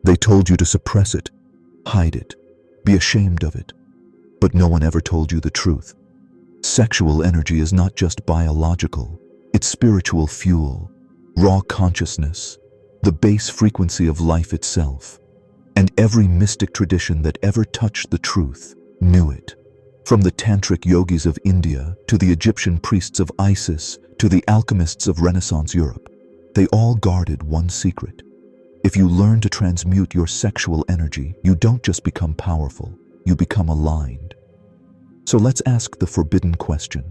They told you to suppress it, hide it, be ashamed of it. But no one ever told you the truth. Sexual energy is not just biological, it's spiritual fuel, raw consciousness, the base frequency of life itself. And every mystic tradition that ever touched the truth knew it. From the tantric yogis of India to the Egyptian priests of Isis to the alchemists of Renaissance Europe, they all guarded one secret. If you learn to transmute your sexual energy, you don't just become powerful, you become aligned. So let's ask the forbidden question.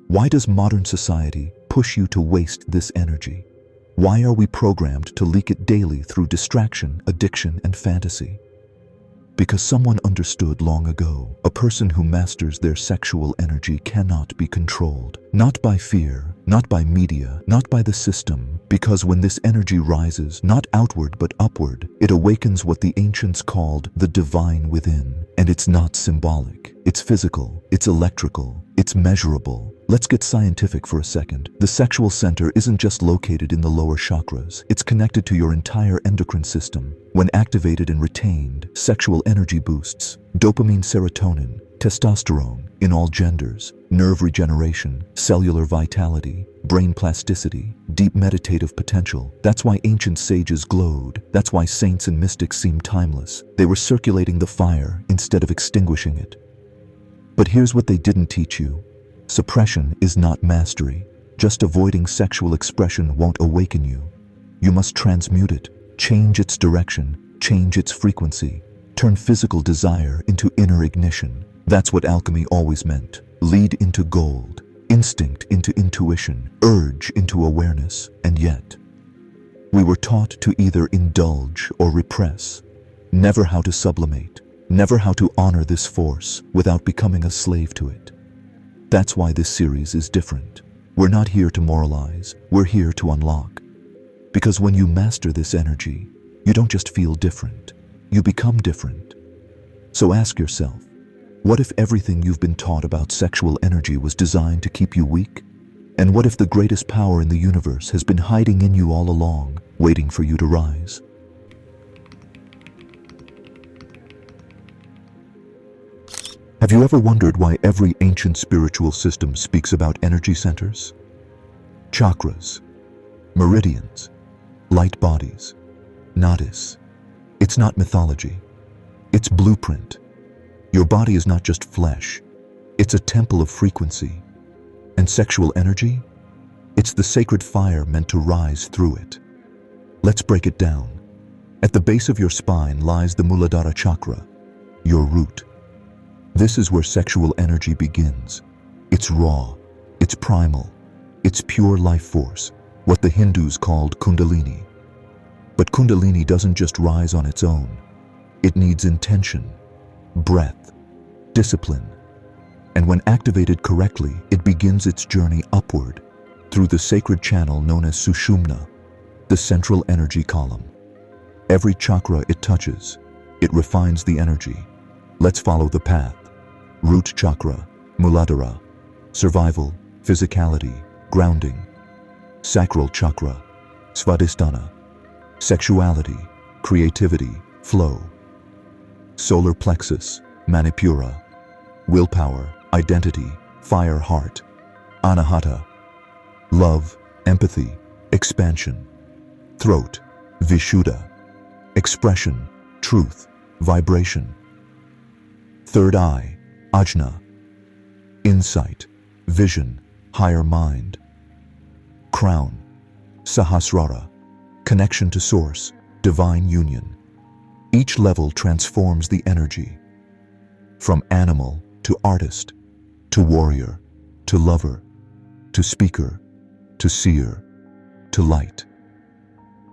Why does modern society push you to waste this energy? Why are we programmed to leak it daily through distraction, addiction, and fantasy? Because someone understood long ago, a person who masters their sexual energy cannot be controlled. Not by fear, not by media, not by the system, because when this energy rises, not outward but upward, it awakens what the ancients called the divine within. And it's not symbolic, it's physical, it's electrical, it's measurable. Let's get scientific for a second. The sexual center isn't just located in the lower chakras, it's connected to your entire endocrine system. When activated and retained, sexual energy boosts dopamine, serotonin, testosterone in all genders, nerve regeneration, cellular vitality, brain plasticity, deep meditative potential. That's why ancient sages glowed. That's why saints and mystics seem timeless. They were circulating the fire instead of extinguishing it. But here's what they didn't teach you. Suppression is not mastery. Just avoiding sexual expression won't awaken you. You must transmute it, change its direction, change its frequency, turn physical desire into inner ignition. That's what alchemy always meant. Lead into gold, instinct into intuition, urge into awareness. And yet, we were taught to either indulge or repress, never how to sublimate, never how to honor this force without becoming a slave to it. That's why this series is different. We're not here to moralize, we're here to unlock. Because when you master this energy, you don't just feel different, you become different. So ask yourself, what if everything you've been taught about sexual energy was designed to keep you weak? And what if the greatest power in the universe has been hiding in you all along, waiting for you to rise? Have you ever wondered why every ancient spiritual system speaks about energy centers? Chakras, meridians, light bodies, nadis. It's not mythology, it's blueprint. Your body is not just flesh, it's a temple of frequency. And sexual energy? It's the sacred fire meant to rise through it. Let's break it down. At the base of your spine lies the Muladhara chakra, your root. This is where sexual energy begins. It's raw, it's primal, it's pure life force, what the Hindus called Kundalini. But Kundalini doesn't just rise on its own. It needs intention, breath, discipline. And when activated correctly, it begins its journey upward through the sacred channel known as Sushumna, the central energy column. Every chakra it touches, it refines the energy. Let's follow the path. Root chakra, Muladhara, survival, physicality, grounding. Sacral chakra, Svadhisthana, sexuality, creativity, flow. Solar plexus, Manipura, willpower, identity, fire heart. Anahata, love, empathy, expansion. Throat, Vishuddha, expression, truth, vibration. Third eye, Ajna, insight, vision, higher mind. Crown, Sahasrara, connection to source, divine union. Each level transforms the energy. From animal to artist, to warrior, to lover, to speaker, to seer, to light.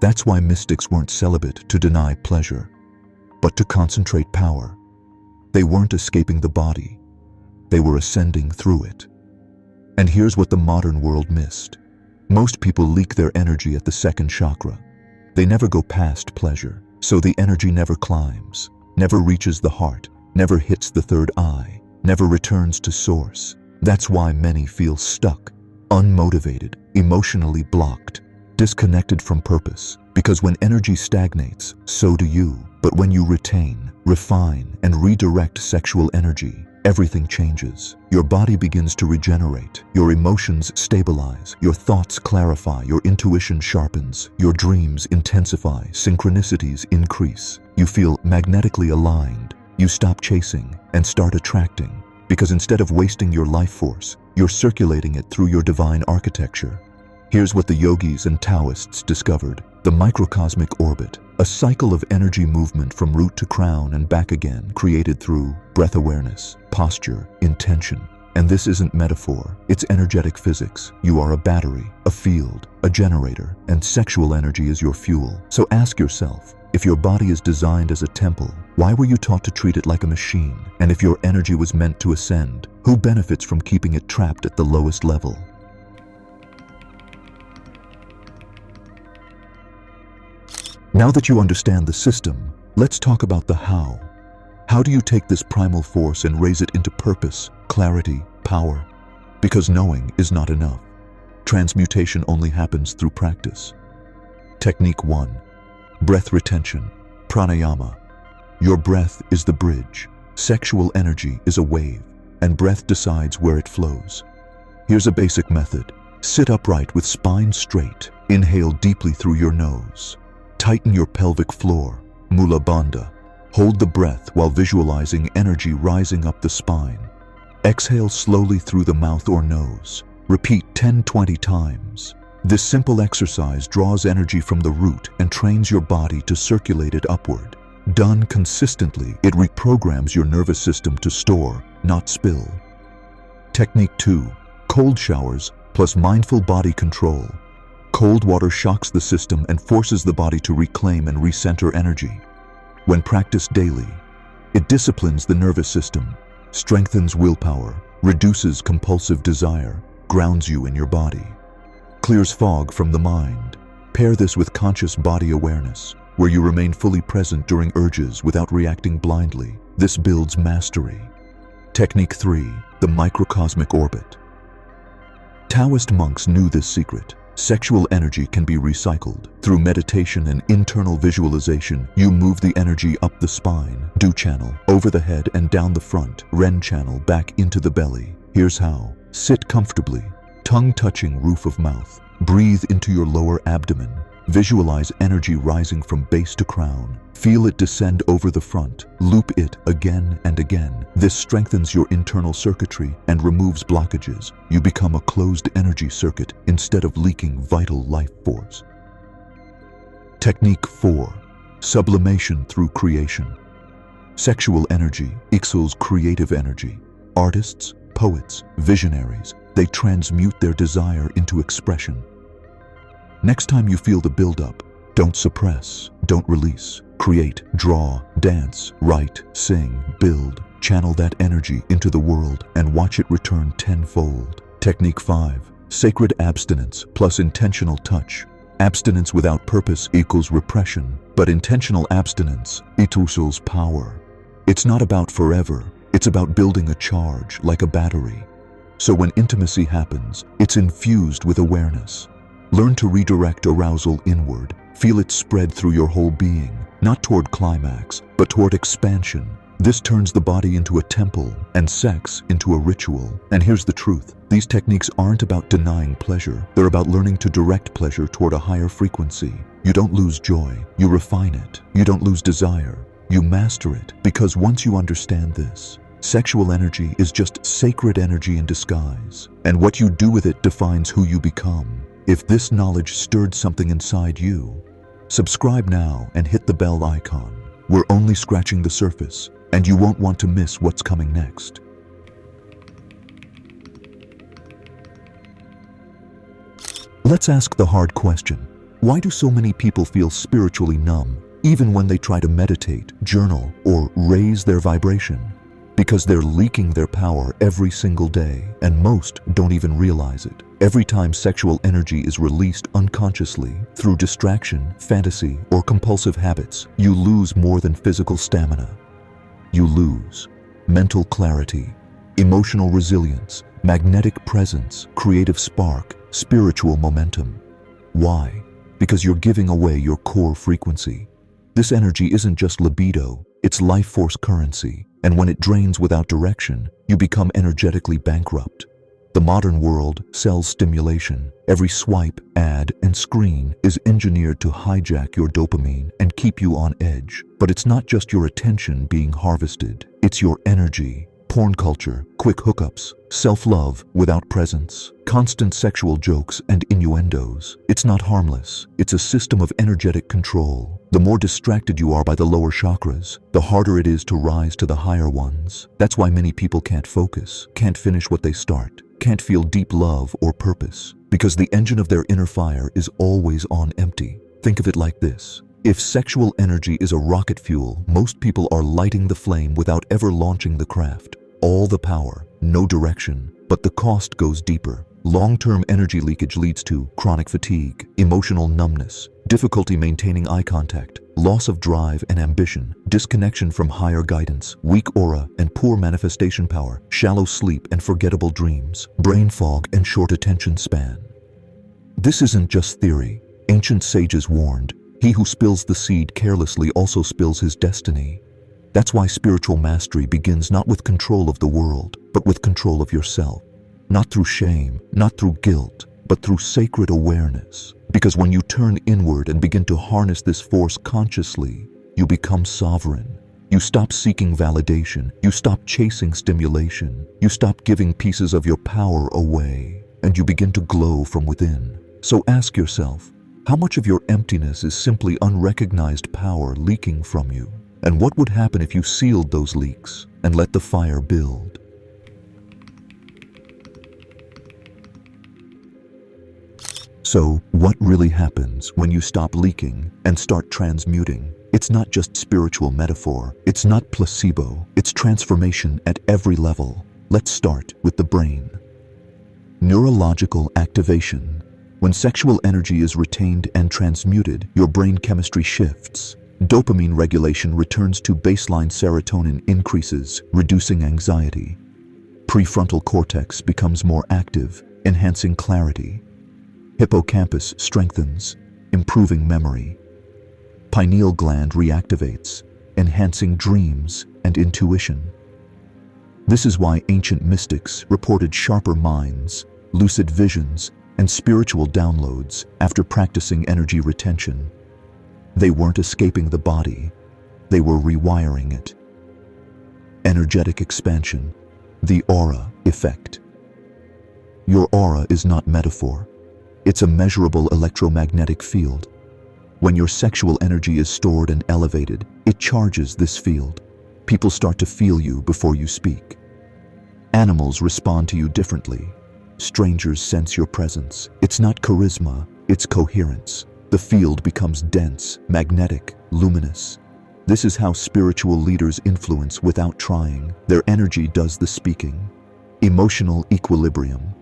That's why mystics weren't celibate to deny pleasure, but to concentrate power. They weren't escaping the body, they were ascending through it. And here's what the modern world missed. Most people leak their energy at the second chakra. They never go past pleasure, so the energy never climbs, never reaches the heart, never hits the third eye, never returns to source. That's why many feel stuck, unmotivated, emotionally blocked, disconnected from purpose, because when energy stagnates, so do you. But when you retain, refine, and redirect sexual energy, everything changes. Your body begins to regenerate, your emotions stabilize, your thoughts clarify, your intuition sharpens, your dreams intensify, synchronicities increase. You feel magnetically aligned. You stop chasing and start attracting, because instead of wasting your life force, you're circulating it through your divine architecture. Here's what the yogis and Taoists discovered: the microcosmic orbit, a cycle of energy movement from root to crown and back again, created through breath awareness, posture, intention. And this isn't metaphor, it's energetic physics. You are a battery, a field, a generator, and sexual energy is your fuel. So ask yourself, if your body is designed as a temple, why were you taught to treat it like a machine? And if your energy was meant to ascend, who benefits from keeping it trapped at the lowest level? Now that you understand the system, let's talk about the how. How do you take this primal force and raise it into purpose, clarity, power? Because knowing is not enough. Transmutation only happens through practice. Technique 1. Breath retention, pranayama. Your breath is the bridge. Sexual energy is a wave, and breath decides where it flows. Here's a basic method. Sit upright with spine straight. Inhale deeply through your nose. Tighten your pelvic floor, mula bandha. Hold the breath while visualizing energy rising up the spine. Exhale slowly through the mouth or nose. Repeat 10-20 times. This simple exercise draws energy from the root and trains your body to circulate it upward. Done consistently, it reprograms your nervous system to store, not spill. Technique 2. Cold showers plus mindful body control. Cold water shocks the system and forces the body to reclaim and recenter energy. When practiced daily, it disciplines the nervous system, strengthens willpower, reduces compulsive desire, grounds you in your body, clears fog from the mind. Pair this with conscious body awareness, where you remain fully present during urges without reacting blindly. This builds mastery. Technique 3. The microcosmic orbit. Taoist monks knew this secret. Sexual energy can be recycled. Through meditation and internal visualization, you move the energy up the spine, Du channel, over the head and down the front, Ren channel back into the belly. Here's how. Sit comfortably, tongue touching roof of mouth. Breathe into your lower abdomen. Visualize energy rising from base to crown. Feel it descend over the front. Loop it again and again. This strengthens your internal circuitry and removes blockages. You become a closed energy circuit instead of leaking vital life force. Technique 4. Sublimation through creation. Sexual energy equals creative energy. Artists, poets, visionaries, they transmute their desire into expression. Next time you feel the buildup, don't suppress, don't release. Create, draw, dance, write, sing, build. Channel that energy into the world and watch it return tenfold. Technique 5. Sacred abstinence plus intentional touch. Abstinence without purpose equals repression, but intentional abstinence equals power. It's not about forever, it's about building a charge like a battery. So when intimacy happens, it's infused with awareness. Learn to redirect arousal inward. Feel it spread through your whole being, not toward climax, but toward expansion. This turns the body into a temple and sex into a ritual. And here's the truth. These techniques aren't about denying pleasure. They're about learning to direct pleasure toward a higher frequency. You don't lose joy, you refine it. You don't lose desire, you master it. Because once you understand this, sexual energy is just sacred energy in disguise. And what you do with it defines who you become. If this knowledge stirred something inside you, subscribe now and hit the bell icon. We're only scratching the surface, and you won't want to miss what's coming next. Let's ask the hard question. Why do so many people feel spiritually numb, even when they try to meditate, journal, or raise their vibration? Because they're leaking their power every single day, and most don't even realize it. Every time sexual energy is released unconsciously through distraction, fantasy, or compulsive habits, you lose more than physical stamina. You lose mental clarity, emotional resilience, magnetic presence, creative spark, spiritual momentum. Why? because you're giving away your core frequency. This energy isn't just libido, it's life force currency, and when it drains without direction, you become energetically bankrupt. The modern world sells stimulation. Every swipe, ad, and screen is engineered to hijack your dopamine and keep you on edge. But it's not just your attention being harvested, it's your energy. Porn culture, quick hookups, self-love without presence, constant sexual jokes and innuendos. It's not harmless. It's a system of energetic control. The more distracted you are by the lower chakras, the harder it is to rise to the higher ones. That's why many people can't focus, can't finish what they start, can't feel deep love or purpose, because the engine of their inner fire is always on empty. Think of it like this. If sexual energy is a rocket fuel, most people are lighting the flame without ever launching the craft. All the power, no direction, but the cost goes deeper. Long-term energy leakage leads to chronic fatigue, emotional numbness, difficulty maintaining eye contact, loss of drive and ambition, disconnection from higher guidance, weak aura and poor manifestation power, shallow sleep and forgettable dreams, brain fog and short attention span. This isn't just theory. Ancient sages warned, he who spills the seed carelessly also spills his destiny. That's why spiritual mastery begins not with control of the world, but with control of yourself. Not through shame, not through guilt, but through sacred awareness. Because when you turn inward and begin to harness this force consciously, you become sovereign. You stop seeking validation, you stop chasing stimulation, you stop giving pieces of your power away, and you begin to glow from within. So ask yourself, how much of your emptiness is simply unrecognized power leaking from you? And what would happen if you sealed those leaks and let the fire build? So, what really happens when you stop leaking and start transmuting? It's not just spiritual metaphor, it's not placebo, it's transformation at every level. Let's start with the brain. Neurological activation. When sexual energy is retained and transmuted, your brain chemistry shifts. Dopamine regulation returns to baseline, serotonin increases, reducing anxiety. Prefrontal cortex becomes more active, enhancing clarity. Hippocampus strengthens, improving memory. Pineal gland reactivates, enhancing dreams and intuition. This is why ancient mystics reported sharper minds, lucid visions, and spiritual downloads after practicing energy retention. They weren't escaping the body, they were rewiring it. Energetic expansion, the aura effect. Your aura is not metaphor. It's a measurable electromagnetic field. When your sexual energy is stored and elevated, it charges this field. People start to feel you before you speak. Animals respond to you differently. Strangers sense your presence. It's not charisma, it's coherence. The field becomes dense, magnetic, luminous. This is how spiritual leaders influence without trying. Their energy does the speaking. Emotional equilibrium.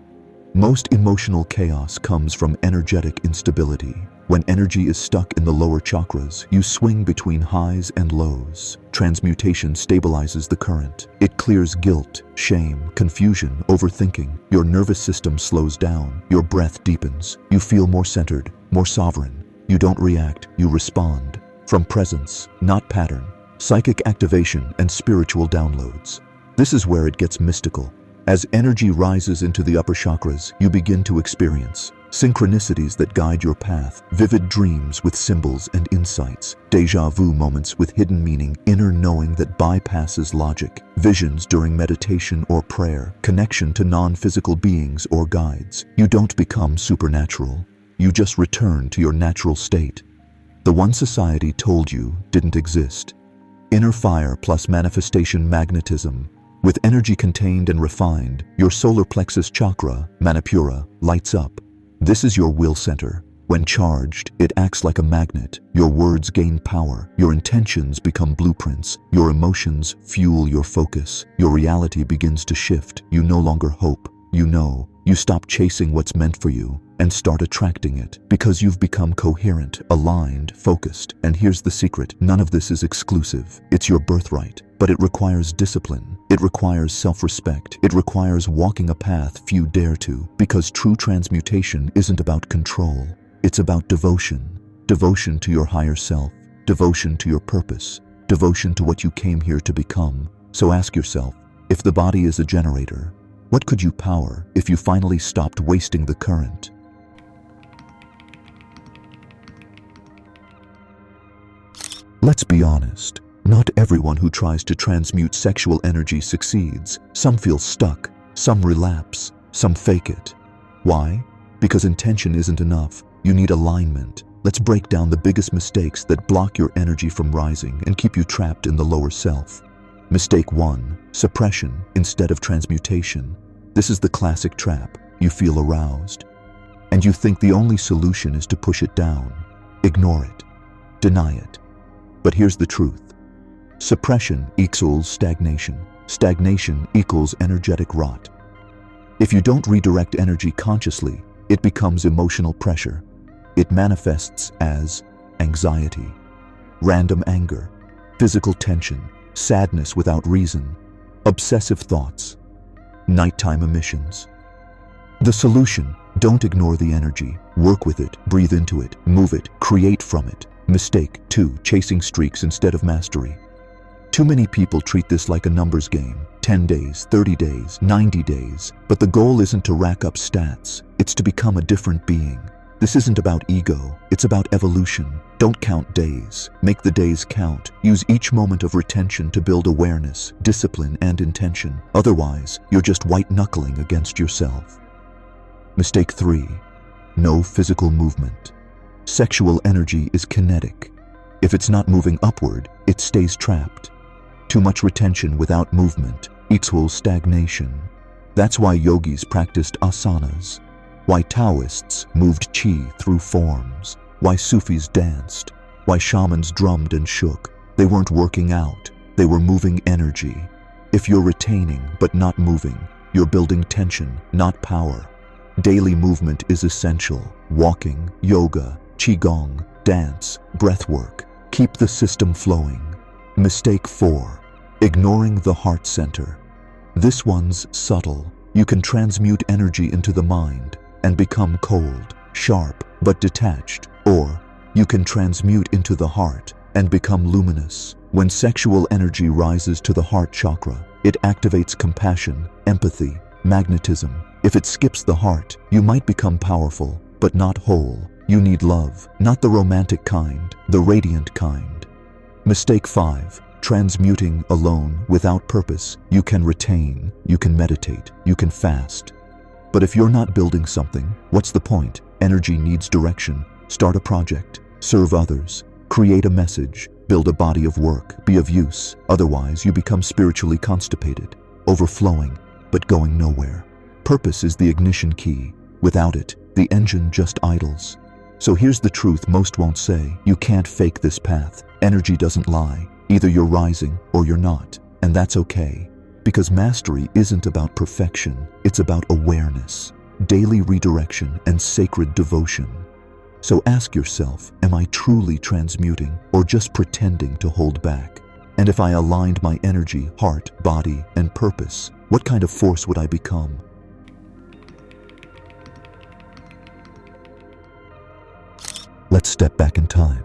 Most emotional chaos comes from energetic instability. When energy is stuck in the lower chakras, you swing between highs and lows. Transmutation stabilizes the current. It clears guilt, shame, confusion, overthinking. Your nervous system slows down. Your breath deepens. You feel more centered, more sovereign. You don't react, you respond. From presence, not pattern. Psychic activation and spiritual downloads. This is where it gets mystical. As energy rises into the upper chakras, you begin to experience synchronicities that guide your path, vivid dreams with symbols and insights, déjà vu moments with hidden meaning, inner knowing that bypasses logic, visions during meditation or prayer, connection to non-physical beings or guides. You don't become supernatural. You just return to your natural state. The one society told you didn't exist. Inner fire plus manifestation magnetism. With energy contained and refined, your solar plexus chakra, Manipura, lights up. This is your will center. When charged, it acts like a magnet. Your words gain power. Your intentions become blueprints. Your emotions fuel your focus. Your reality begins to shift. You no longer hope. You know. You stop chasing what's meant for you and start attracting it because you've become coherent, aligned, focused. And here's the secret. None of this is exclusive. It's your birthright. But it requires discipline. It requires self-respect. It requires walking a path few dare to, because true transmutation isn't about control. It's about devotion. Devotion to your higher self. Devotion to your purpose. Devotion to what you came here to become. So ask yourself, if the body is a generator, what could you power if you finally stopped wasting the current? Let's be honest. Not everyone who tries to transmute sexual energy succeeds. Some feel stuck, some relapse, some fake it. Why? Because intention isn't enough. You need alignment. Let's break down the biggest mistakes that block your energy from rising and keep you trapped in the lower self. Mistake 1. Suppression instead of transmutation. This is the classic trap. You feel aroused, and you think the only solution is to push it down. Ignore it. Deny it. But here's the truth. Suppression equals stagnation. Stagnation equals energetic rot. If you don't redirect energy consciously, it becomes emotional pressure. It manifests as anxiety, random anger, physical tension, sadness without reason, obsessive thoughts, nighttime emissions. The solution: don't ignore the energy. Work with it, breathe into it, move it, create from it. Mistake 2. Chasing streaks instead of mastery. Too many people treat this like a numbers game. 10 days, 30 days, 90 days. But the goal isn't to rack up stats. It's to become a different being. This isn't about ego. It's about evolution. Don't count days. Make the days count. Use each moment of retention to build awareness, discipline, and intention. Otherwise, you're just white-knuckling against yourself. Mistake 3. No physical movement. Sexual energy is kinetic. If it's not moving upward, it stays trapped. Too much retention without movement equals stagnation. That's why yogis practiced asanas, why Taoists moved qi through forms, why Sufis danced, why shamans drummed and shook. They weren't working out, they were moving energy. If you're retaining but not moving, you're building tension, not power. Daily movement is essential. Walking, yoga, qigong, dance, breathwork. Keep the system flowing. Mistake 4. Ignoring the heart center. This one's subtle. You can transmute energy into the mind and become cold, sharp, but detached. Or you can transmute into the heart and become luminous. When sexual energy rises to the heart chakra, it activates compassion, empathy, magnetism. If it skips the heart, you might become powerful, but not whole. You need love, not the romantic kind, the radiant kind. Mistake 5. Transmuting alone without purpose. You can retain, you can meditate, you can fast. But if you're not building something, what's the point? Energy needs direction. Start a project, serve others, create a message, build a body of work, be of use. Otherwise, you become spiritually constipated, overflowing, but going nowhere. Purpose is the ignition key. Without it, the engine just idles. So here's the truth most won't say. You can't fake this path. Energy doesn't lie. Either you're rising or you're not. And that's okay. Because mastery isn't about perfection. It's about awareness, daily redirection, and sacred devotion. So ask yourself, am I truly transmuting or just pretending to hold back? And if I aligned my energy, heart, body, and purpose, what kind of force would I become? Let's step back in time.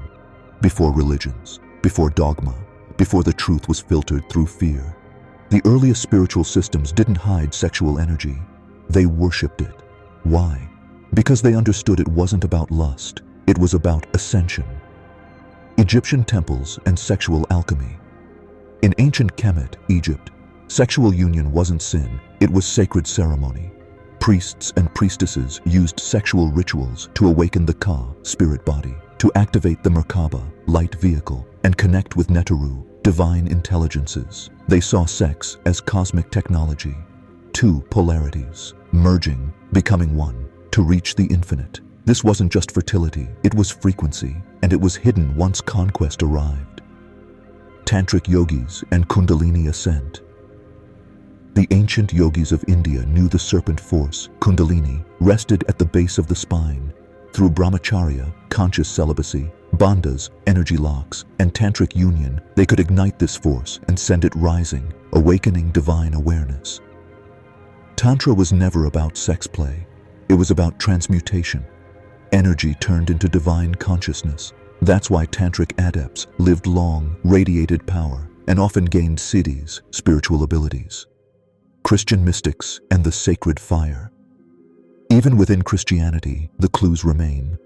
Before religions, before dogma, before the truth was filtered through fear. The earliest spiritual systems didn't hide sexual energy. They worshipped it. Why? Because they understood it wasn't about lust. It was about ascension. Egyptian temples and sexual alchemy. In ancient Kemet, Egypt, sexual union wasn't sin. It was sacred ceremony. Priests and priestesses used sexual rituals to awaken the Ka, spirit body, to activate the Merkaba, light vehicle, and connect with Neteru, divine intelligences. They saw sex as cosmic technology. Two polarities, merging, becoming one, to reach the infinite. This wasn't just fertility, it was frequency, and it was hidden once conquest arrived. Tantric yogis and Kundalini ascent. The ancient yogis of India knew the serpent force, Kundalini, rested at the base of the spine. Through brahmacharya, conscious celibacy, bandhas, energy locks, and tantric union, they could ignite this force and send it rising, awakening divine awareness. Tantra was never about sex play. It was about transmutation. Energy turned into divine consciousness. That's why tantric adepts lived long, radiated power, and often gained siddhis, spiritual abilities. Christian mystics and the sacred fire. Even within Christianity, the clues remain.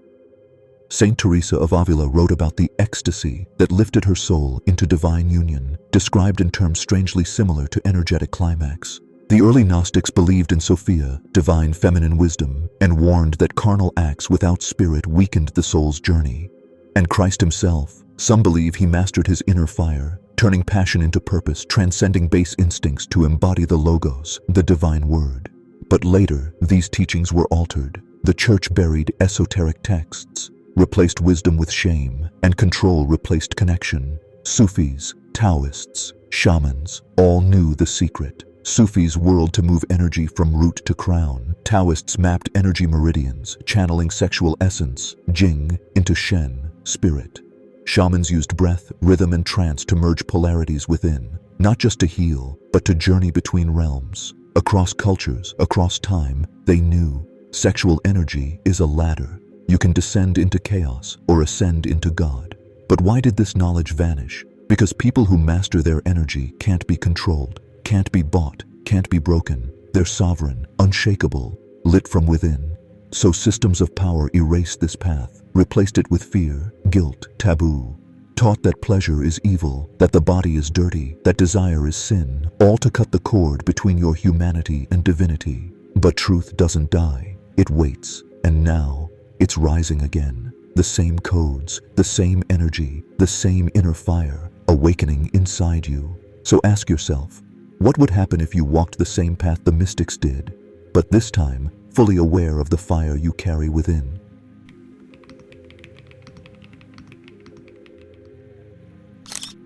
Saint Teresa of Avila wrote about the ecstasy that lifted her soul into divine union, described in terms strangely similar to energetic climax. The early Gnostics believed in Sophia, divine feminine wisdom, and warned that carnal acts without spirit weakened the soul's journey. And Christ himself, some believe he mastered his inner fire, turning passion into purpose, transcending base instincts to embody the logos, the divine word. But later, these teachings were altered. The church buried esoteric texts, replaced wisdom with shame, and control replaced connection. Sufis, Taoists, shamans, all knew the secret. Sufis whirled to move energy from root to crown. Taoists mapped energy meridians, channeling sexual essence, Jing, into Shen, spirit. Shamans used breath, rhythm, and trance to merge polarities within, not just to heal, but to journey between realms. Across cultures, across time, they knew sexual energy is a ladder. You can descend into chaos or ascend into God. But why did this knowledge vanish? Because people who master their energy can't be controlled, can't be bought, can't be broken. They're sovereign, unshakable, lit from within. So systems of power erased this path, replaced it with fear, guilt, taboo. Taught that pleasure is evil, that the body is dirty, that desire is sin, all to cut the cord between your humanity and divinity. But truth doesn't die, it waits, and now it's rising again. The same codes, the same energy, the same inner fire, awakening inside you. So ask yourself, what would happen if you walked the same path the mystics did, but this time fully aware of the fire you carry within?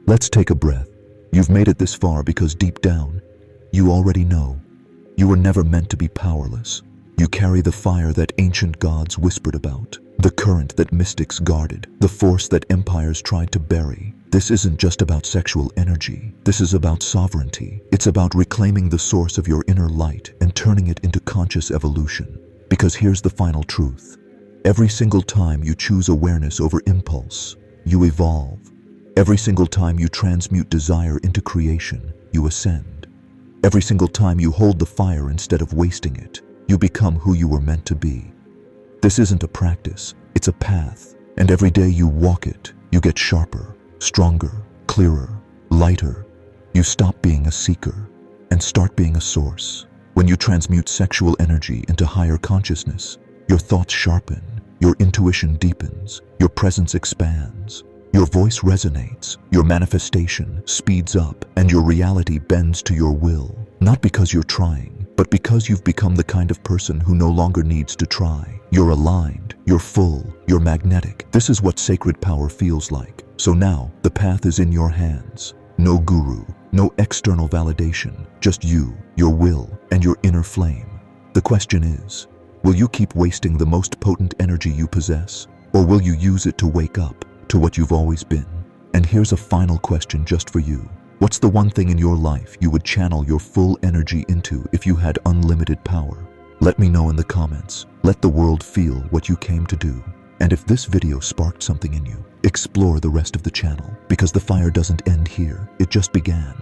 Let's take a breath. You've made it this far because deep down, you already know. You were never meant to be powerless. You carry the fire that ancient gods whispered about, the current that mystics guarded, the force that empires tried to bury. This isn't just about sexual energy. This is about sovereignty. It's about reclaiming the source of your inner light and turning it into conscious evolution. Because here's the final truth. Every single time you choose awareness over impulse, you evolve. Every single time you transmute desire into creation, you ascend. Every single time you hold the fire instead of wasting it, you become who you were meant to be. This isn't a practice, it's a path. And every day you walk it, you get sharper, stronger, clearer, lighter. You stop being a seeker and start being a source. When you transmute sexual energy into higher consciousness, your thoughts sharpen, your intuition deepens, your presence expands. Your voice resonates, your manifestation speeds up, and your reality bends to your will. Not because you're trying, but because you've become the kind of person who no longer needs to try. You're aligned, you're full, you're magnetic. This is what sacred power feels like. So now, the path is in your hands. No guru, no external validation, just you, your will, and your inner flame. The question is, will you keep wasting the most potent energy you possess, or will you use it to wake up to what you've always been? And here's a final question just for you. What's the one thing in your life you would channel your full energy into if you had unlimited power? Let me know in the comments. Let the world feel what you came to do. And if this video sparked something in you, explore the rest of the channel, because the fire doesn't end here, it just began.